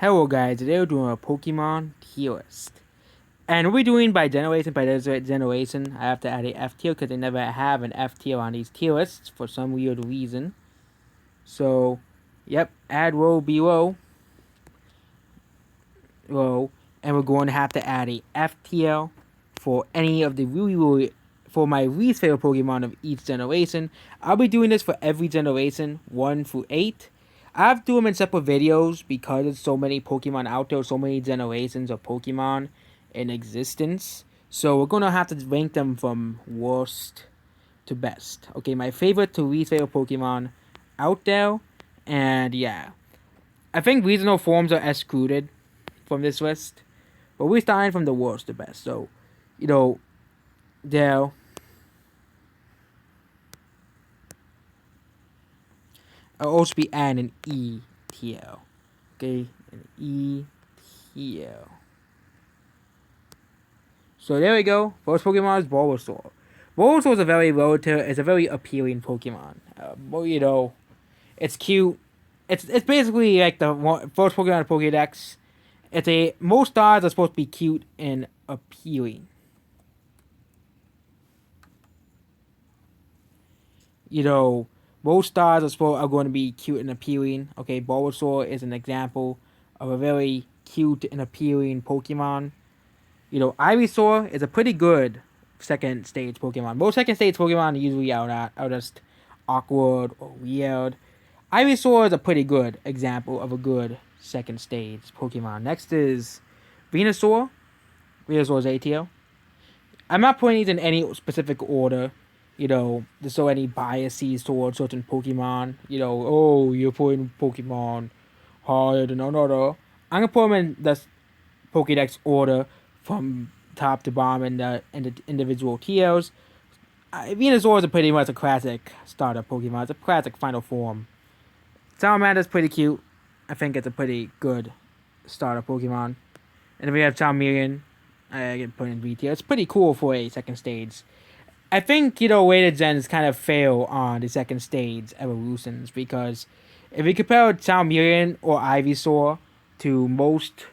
Hello guys, today we're doing a Pokemon tier list. And we're doing by generation, I have to add a F tier because they never have an F tier on these tier lists for some weird reason. So, yep, add row below. Row. And we're going to have to add a F tier for any of the for my least favorite Pokemon of each generation. I'll be doing this for every generation, 1 through 8. I have to do them in separate videos because there's so many Pokemon out there, so many generations of Pokemon in existence. So we're going to have to rank them from worst to best. Okay, my favorite to least favorite Pokemon out there. And yeah, I think regional forms are excluded from this list. But we're starting from the worst to best. So, there. I'll also be adding an E tier. Okay, an E tier. So there we go. First Pokemon is Bulbasaur. Bulbasaur is a very it's a very appealing Pokemon. It's cute. It's basically like the first Pokemon in Pokédex. Most stars are supposed to be cute and appealing. Most stars are going to be cute and appealing. Okay, Bulbasaur is an example of a very cute and appealing Pokemon. Ivysaur is a pretty good second stage Pokemon. Most second stage Pokemon are usually are just awkward or weird. Ivysaur is a pretty good example of a good second stage Pokemon. Next is Venusaur. Venusaur is A tier. I'm not putting these in any specific order. There's so many biases towards certain Pokemon. You're putting Pokemon higher than another. I'm gonna put them in the Pokédex order from top to bottom in the individual tiers. Venusaur is pretty much a classic starter Pokemon. It's a classic final form. Salamander's pretty cute. I think it's a pretty good starter Pokemon. And then we have Charmeleon. I get put in B tier. It's pretty cool for a second stage. I think, weighted gens kind of fail on the second stage evolutions because if you compare Charmeleon or Ivysaur to most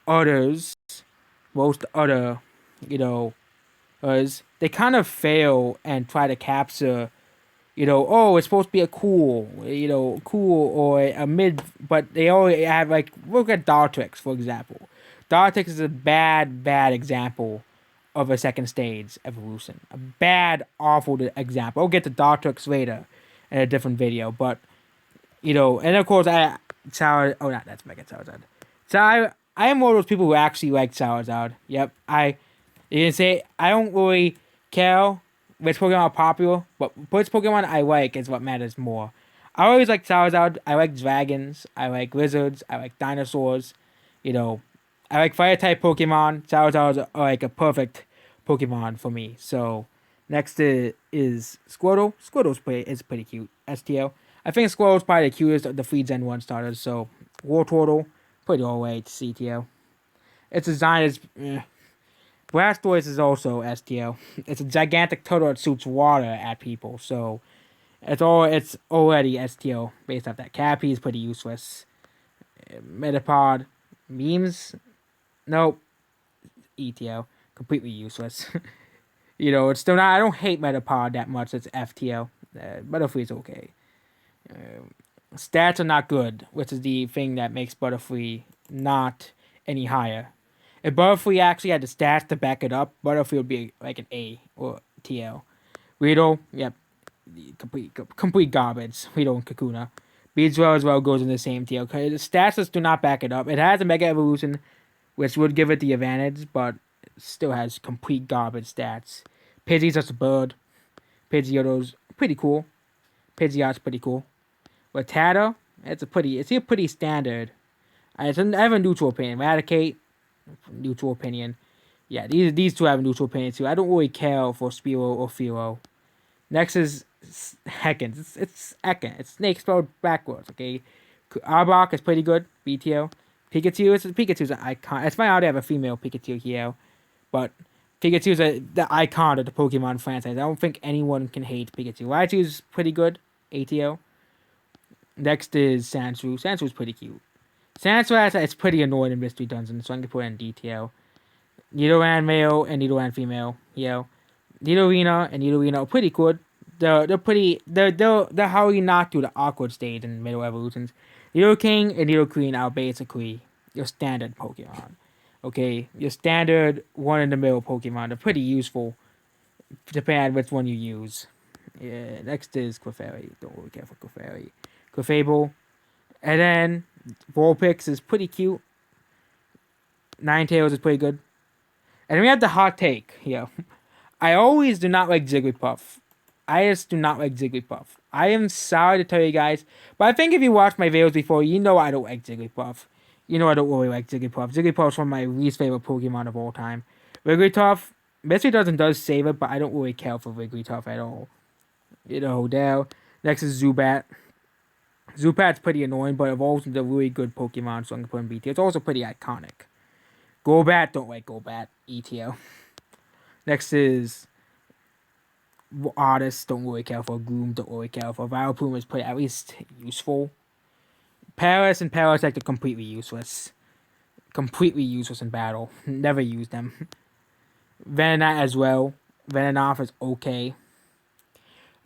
other, they kind of fail and try to capture, it's supposed to be a cool or a mid, but they always have, look at Dartrix, for example. Dartrix is a bad example of a second stage evolution. A bad, awful example. I'll get to Dartrix later in a different video, but, and of course, that's Mega Charizard. So I am one of those people who actually like Charizard. Yep, you can say, I don't really care which Pokemon are popular, but which Pokemon I like is what matters more. I always like Charizard. I like dragons. I like lizards. I like dinosaurs. I like fire-type Pokemon. Charizard are like a perfect Pokemon for me. So, next is Squirtle. Squirtle is pretty cute. STL. I think Squirtle's probably the cutest of the 3 Gen 1 starters. So, Wartortle, pretty alright. CTL. Its design is... Blastoise is also STL. It's a gigantic turtle that shoots water at people. So, it's already STL based off that. Cappy is pretty useless. Metapod. Memes? Nope. ETL. Completely useless. It's still not... I don't hate Metapod that much. It's FTL. Butterfree is okay. Stats are not good, which is the thing that makes Butterfree not any higher. If Butterfree actually had the stats to back it up, Butterfree would be like an A or TL. Weedle, yep. Complete garbage. Weedle and Kakuna. Beedrill as well goes in the same tier. Okay, the stats just do not back it up. It has a Mega Evolution, which would give it the advantage, but it still has complete garbage stats. Pidgey's just a bird. Pidgeotto's pretty cool. Pidgeot's pretty cool. Rattata, it's pretty standard. I have a neutral opinion. Eradicate, neutral opinion. Yeah, these two have a neutral opinion too. I don't really care for Spearow or Fearow. Next is Ekans. It's Ekan. It's snake spelled backwards, okay? Arbok is pretty good. BTO. Pikachu's an icon. It's funny how they have a female Pikachu here. But Pikachu's the icon of the Pokemon franchise. I don't think anyone can hate Pikachu. Raichu's pretty good. ATO. Next is Sandshrew. Sandshrew is pretty cute. Sandslash, it's pretty annoying in Mystery Dungeon, so I'm gonna put it in detail. Nidoran male and Nidoran female. Yeah. Nidorina and Nidorina are pretty good. They're pretty. They're how you not do the awkward stage in Middle Evolutions. Nidoking and Nidoqueen are basically your standard Pokemon. Okay, your standard one in the middle Pokemon. They're pretty useful, depending on which one you use. Yeah. Next is Clefairy. Don't really care for Clefairy. Clefable, and then Vulpix is pretty cute. Ninetales is pretty good. And then we have the hot take here. I always do not like Jigglypuff. I just do not like Jigglypuff. I am sorry to tell you guys, but I think if you watched my videos before, you know I don't like Jigglypuff. You know I don't really like Jigglypuff. Jigglypuff is one of my least favorite Pokemon of all time. Wigglytuff, Mystery does save it, but I don't really care for Wigglytuff at all. You know, there. Next is Zubat. Zubat's pretty annoying, but evolves into a really good Pokemon, so I'm going to put in BT. It's also pretty iconic. Golbat, don't like Golbat. ETL. Next is Artist, don't really care for. Gloom, don't really care for. Vileplume is pretty at least useful. Paris and Parasect are completely useless. Completely useless in battle. Never use them. Venonat as well. Venonat is okay.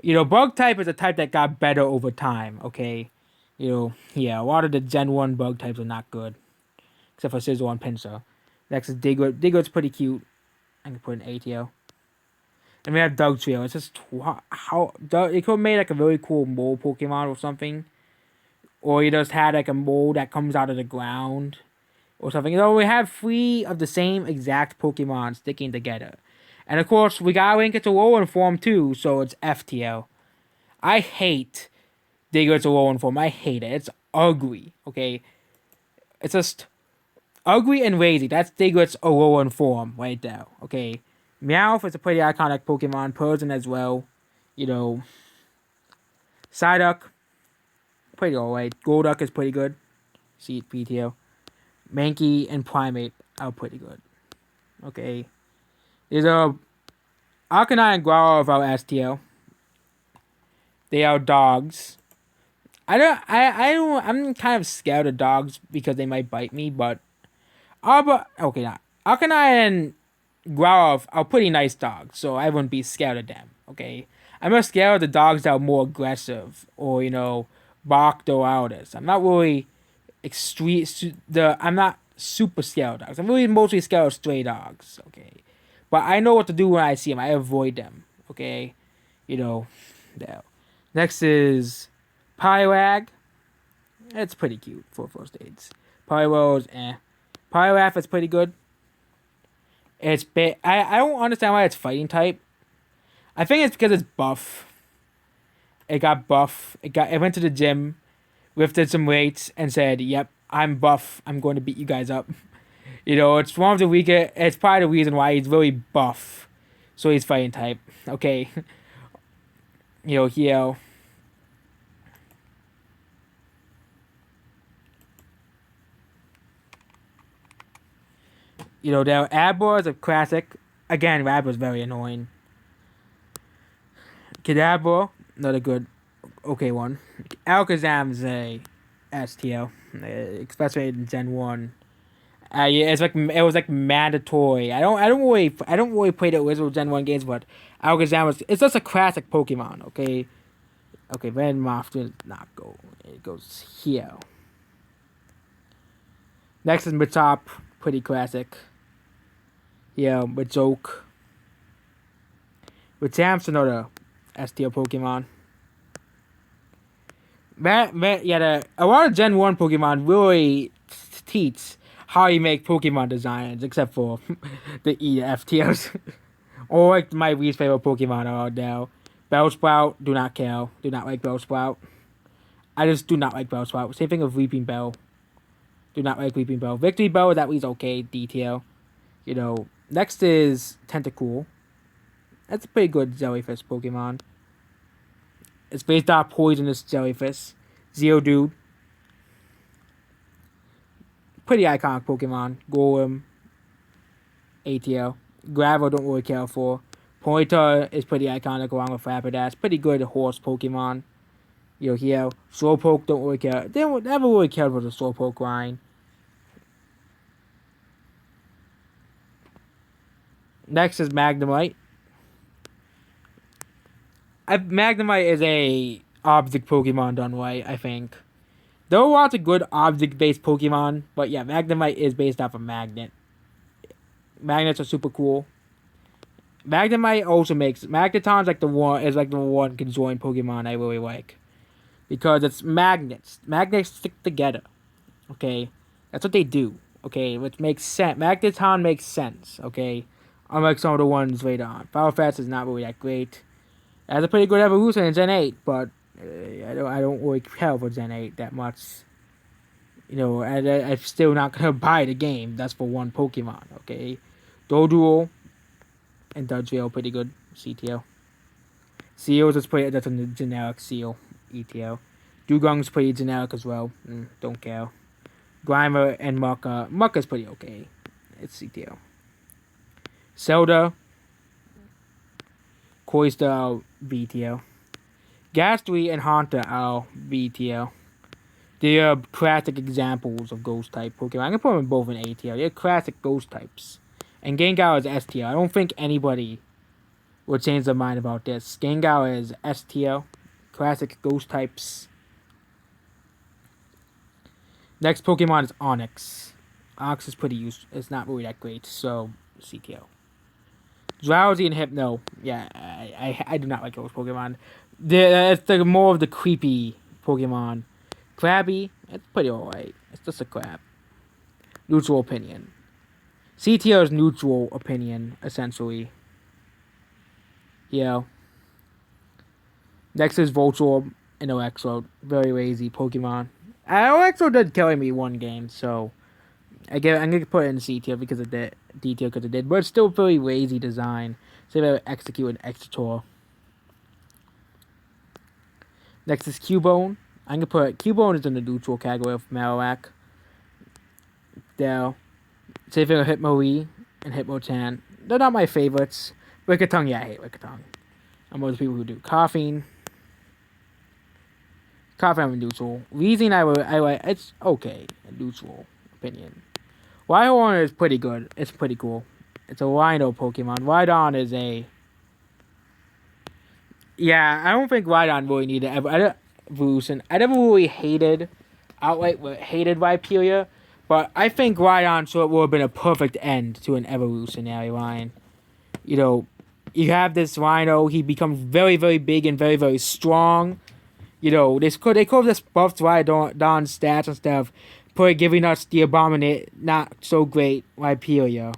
You know, Bug type is a type that got better over time, okay? You know, yeah, a lot of the Gen 1 Bug types are not good. Except for Scizor and Pinsir. Next is Diglett. Diglett's pretty cute. I can put an ATO. And we have Dugtrio. It's just how it could have made like a really cool mole Pokemon or something. Or you just had like a mole that comes out of the ground. Or something. You know, we have 3 of the same exact Pokemon sticking together. And of course, we gotta link it to Alolan form too, so it's FTL. I hate Diglett's Alolan form. I hate it. It's ugly, okay? It's just ugly and lazy. That's Diglett's Alolan form right there, okay? Meowth is a pretty iconic Pokemon. Persian as well. You know. Psyduck. Pretty alright. Golduck is pretty good. See PTO. Mankey and Primate are pretty good. Okay. These are Arcanine and Growlithe of our STL. They are dogs. I'm kind of scared of dogs because they might bite me, but okay, not Arcanine and Growlithe are pretty nice dogs, so I wouldn't be scared of them, okay? I'm not scared of the dogs that are more aggressive, or, you know, barked or loudest. I'm not really I'm not super scared of dogs. I'm really mostly scared of stray dogs, okay? But I know what to do when I see them. I avoid them, okay? You know, there. Next is Poliwag. It's pretty cute for first aids. Poliwag is Poliwrath is pretty good. It's I don't understand why it's fighting type. I think it's because it's buff. It got buff. It went to the gym, lifted some weights, and said, "Yep, I'm buff. I'm going to beat you guys up." You know, it's one of the weaker. It's probably the reason why he's really buff. So he's fighting type. Okay. You know, Heal. You know, there Abra is a classic. Again, Abra is very annoying. Kadabra, not a good, okay one. Alakazam is a STL, especially in Gen 1. Yeah, it was like mandatory. I don't really play the original Gen 1 games, but Alakazam it's just a classic Pokemon, okay? Okay, Venomoth does not go. It goes here. Next is Metapod, pretty classic. Yeah, Majoke. Macham's another STL Pokemon. A lot of Gen 1 Pokemon really teach how you make Pokemon designs, except for the EFTLs. Or like my least favorite Pokemon are now. Bellsprout, do not care. Do not like Bellsprout. I just do not like Bellsprout. Same thing with Weeping Bell. Do not like Weeping Bell. Victory Bell is at least okay, detail. You know, next is Tentacool. That's a pretty good jellyfish Pokemon. It's based on poisonous jellyfish. Geodude. Pretty iconic Pokemon. Golem. ATL. Gravel don't really care for. Ponyta is pretty iconic along with Rapidash. Pretty good horse Pokemon. Here, Slowpoke don't really care. They never really cared for the Slowpoke line. Next is Magnemite. Magnemite is a object Pokemon done right, I think. There are lots of good object-based Pokemon, but yeah, Magnemite is based off a magnet. Magnets are super cool. Magnemite also makes Magneton's like the one conjoined Pokemon I really like. Because it's magnets. Magnets stick together. Okay? That's what they do. Okay? Which makes sense. Magneton makes sense. Okay? Unlike some of the ones later on. Power Fast is not really that great. It has a pretty good evolution in Gen 8, but I don't really care for Gen 8 that much. I'm still not gonna buy the game. That's for one Pokemon, okay? Doduo and Dugtrio pretty good. CTO. Seals is pretty. That's a generic Seal. ETO. Dugong's pretty generic as well. Don't care. Grimer and Mucka. Mucka's pretty okay. It's CTO. Zelda. Cloyster, BTO. Gastly and Haunter are BTO. They are classic examples of ghost type Pokemon. I'm gonna put them both in ATO. They're classic ghost types. And Gengar is STO. I don't think anybody would change their mind about this. Gengar is STO. Classic ghost types. Next Pokemon is Onyx. Onyx is pretty useful. It's not really that great, so CTO. Drowsy and Hypno. Yeah, I do not like those Pokemon. It's more of the creepy Pokemon. Krabby, it's pretty alright. It's just a crab. Neutral opinion. CTO's neutral opinion, essentially. Yeah. Next is Voltorb and Electro. Very lazy Pokemon. Electro did carry me one game, so I'm gonna put it in C tier because of the detail because it did, but it's still very lazy design. So if I execute an Executor. Next is Cubone. I'm gonna put Cubone is in the neutral category of Marowak. There. Same thing with Hitmonlee and Hitmonchan. They're not my favorites. Lickitung, yeah, I hate Lickitung. I'm one of the people who do. Coughing. Coughing, I'm neutral. Weezing, I like. It's okay. A neutral opinion. Rhyhorn is pretty good. It's pretty cool. It's a Rhino Pokemon. Rhydon is a. Yeah, I don't think Rhydon really needed evolution. I never really outright hated Rhyperior, but I think Rhydon would have been a perfect end to an evolutionary line. You have this Rhino. He becomes very, very big and very, very strong. They could have just buffed Rhydon stats and stuff, giving us the not so great Rhyperior.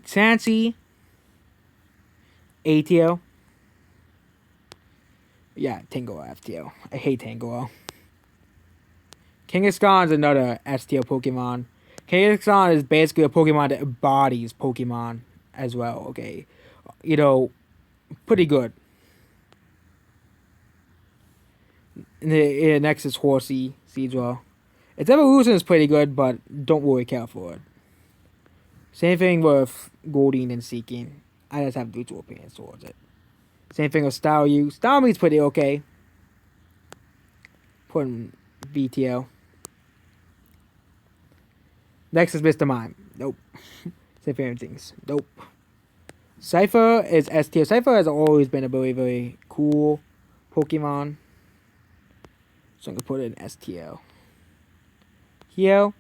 Chansey. ATO. Yeah, Tango FTO. I hate Tango. Kangaskhan is another STO Pokemon. Kangaskhan is basically a Pokemon that embodies Pokemon as well, okay? Pretty good. Next is Horsey, Seadra. Its evolution is pretty good, but don't really care for it. Same thing with Goldeen and Seeking. I just have neutral opinions towards it. Same thing with Staryu. Starmie's pretty okay. Put in BTO. Next is Mr. Mime. Nope. Same thing with things. Nope. Cypher is S tier. Cypher has always been a very, very cool Pokemon. So I'm going to put it in S tier. Here.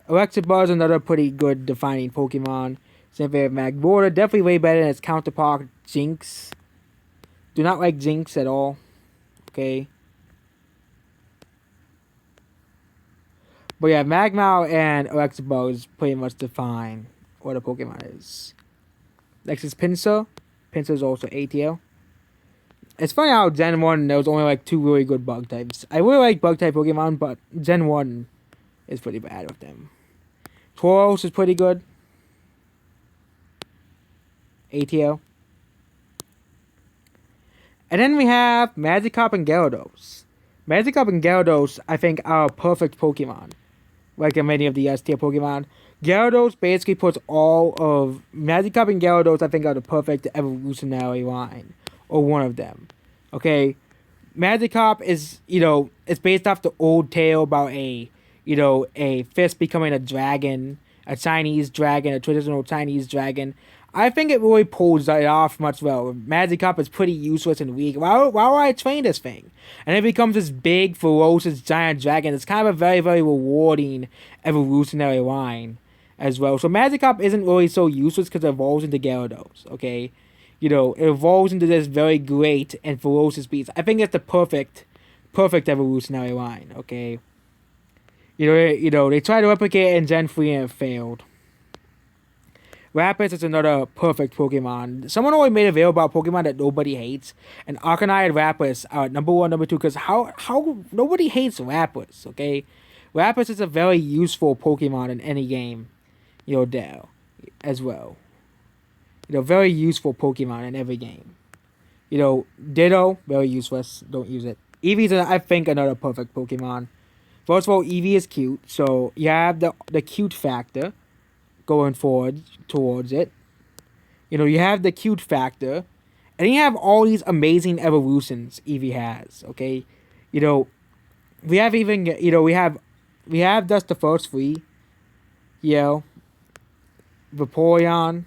Electabuzz is another pretty good defining Pokemon. Same thing with Magmortar. Definitely way better than its counterpart, Jinx. Do not like Jinx at all. Okay. But yeah, Magmar and Electabuzz pretty much define what a Pokemon is. Next is Pinsir. Pinsir is also ATL. It's funny how Gen 1 there was only like 2 really good bug types. I really like bug type Pokemon, but Gen 1 is pretty bad with them. Tauros is pretty good. ATO. And then we have Magikarp and Gyarados. Magikarp and Gyarados, I think, are a perfect Pokemon. Like many of the S-tier Pokemon. Gyarados basically puts all of... Magikarp and Gyarados, I think, are the perfect evolutionary line. or one of them. Okay, Magikarp is, it's based off the old tale about a fist becoming a dragon, a Chinese dragon, a traditional Chinese dragon. I think it really pulls it off much well. Magikarp is pretty useless and weak. Why would I train this thing? And it becomes this big, ferocious, giant dragon. It's kind of a very, very rewarding evolutionary line as well. So Magikarp isn't really so useless because it evolves into Gyarados, okay? It evolves into this very great and ferocious beast. I think it's the perfect evolutionary line, okay? They tried to replicate it in Gen 3 and it failed. Lapras is another perfect Pokemon. Someone always made a video about Pokemon that nobody hates, and Arcanine and Lapras are number 1, number 2, because how nobody hates Lapras, okay? Lapras is a very useful Pokemon in any game, there as well. Very useful Pokemon in every game. Ditto, very useless, don't use it. Eevee's, I think, another perfect Pokemon. First of all, Eevee is cute, so you have the cute factor going forward towards it. You have the cute factor, and you have all these amazing evolutions Eevee has, okay? We have even, we have just the first 3, Vaporeon,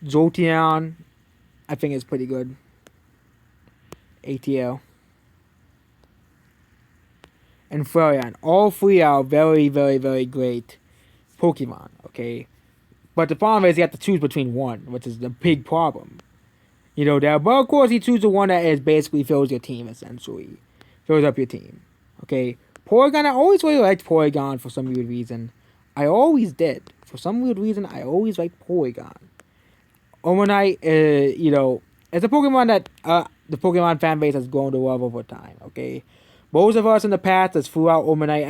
Jolteon, I think it's pretty good. ATL. And Flareon. All 3 are very, very, very great Pokemon, okay? But the problem is you have to choose between one, which is the big problem. But of course you choose the one that is basically fills your team, essentially. Fills up your team. Okay? Porygon, I always really liked Porygon for some weird reason. I always did. For some weird reason, I always liked Porygon. Omanyte, it's a Pokemon that the Pokemon fan base has grown to love over time, okay? Most of us in the past has threw out Omanyte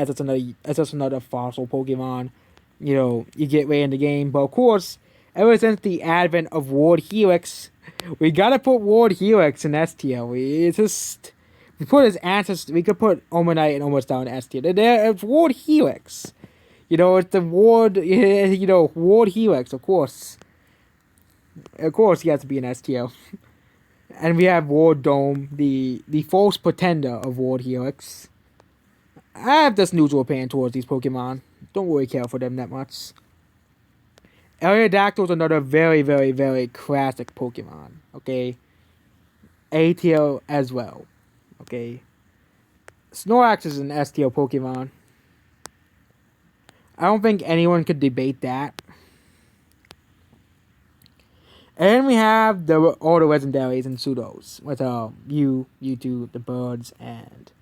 as just another fossil Pokemon. You get way in the game. But of course, ever since the advent of Ward Helix, we gotta put Ward Helix in S tier. We put his ancestors. We could put Omanyte and almost down in S tier. It's Ward Helix. It's the Ward. Ward Helix, of course. Of course, he has to be an S tier. And we have Ward Dome, the false pretender of Ward Helix. I have this neutral opinion towards these Pokemon. Don't really care for them that much. Aerodactyl is another very, very, very classic Pokemon. Okay? A tier as well. Okay? Snorlax is an S tier Pokemon. I don't think anyone could debate that. And we have all the legendaries and pseudos with Mew, Mewtwo, the birds, and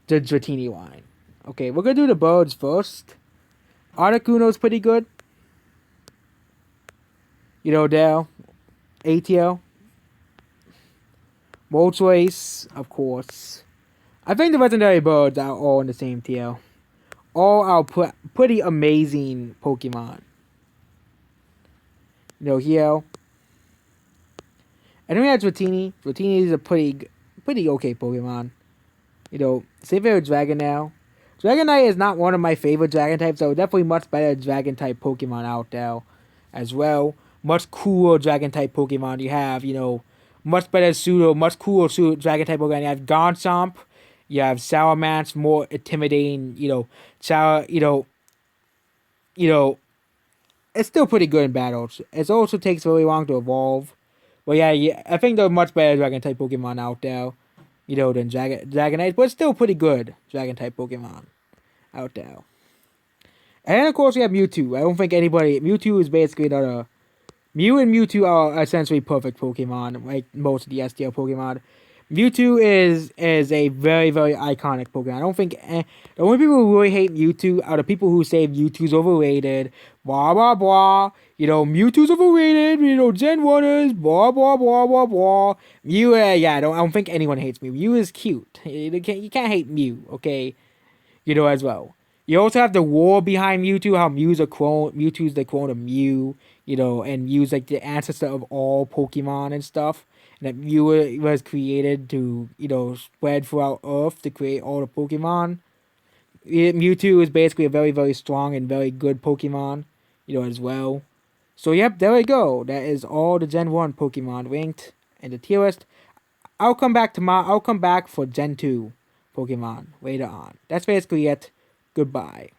the Dratini line. Okay, we're gonna do the birds first. Articuno's pretty good. Dell, ATL, Moltres, of course. I think the legendary birds are all in the same tier. All are pretty amazing Pokemon. Here. And then we have Dratini. Dratini is a pretty okay Pokemon. Same favorite Dragon now. Dragonite is not one of my favorite Dragon types, so definitely much better Dragon type Pokemon out there as well. Much cooler Dragon type Pokemon you have, much better much cooler Dragon type Pokemon. You have Garchomp, you have Salamence, more intimidating, it's still pretty good in battles. It also takes really long to evolve. But yeah, I think there are much better Dragon-type Pokemon out there, than Dragonite. But it's still pretty good Dragon-type Pokemon out there. And of course we have Mewtwo. I don't think Mewtwo is basically another... Mew and Mewtwo are essentially perfect Pokemon, like most of the S tier Pokemon. Mewtwo is a very, very iconic Pokemon. I don't think... the only people who really hate Mewtwo are the people who say Mewtwo's overrated. Blah, blah, blah. Mewtwo's overrated. Gen 1ers. Blah, blah, blah, blah, blah. Mew, I don't think anyone hates Mew. Mew is cute. You can't hate Mew, okay? As well. You also have the lore behind Mewtwo, how Mewtwo's the clone of Mew, and Mew's like the ancestor of all Pokemon and stuff. And that Mew was created to, spread throughout Earth to create all the Pokemon. Mewtwo is basically a very, very strong and very good Pokemon, as well. So, yep, there we go. That is all the Gen 1 Pokemon ranked in the tier list. I'll come back for Gen 2 Pokemon later on. That's basically it. Goodbye.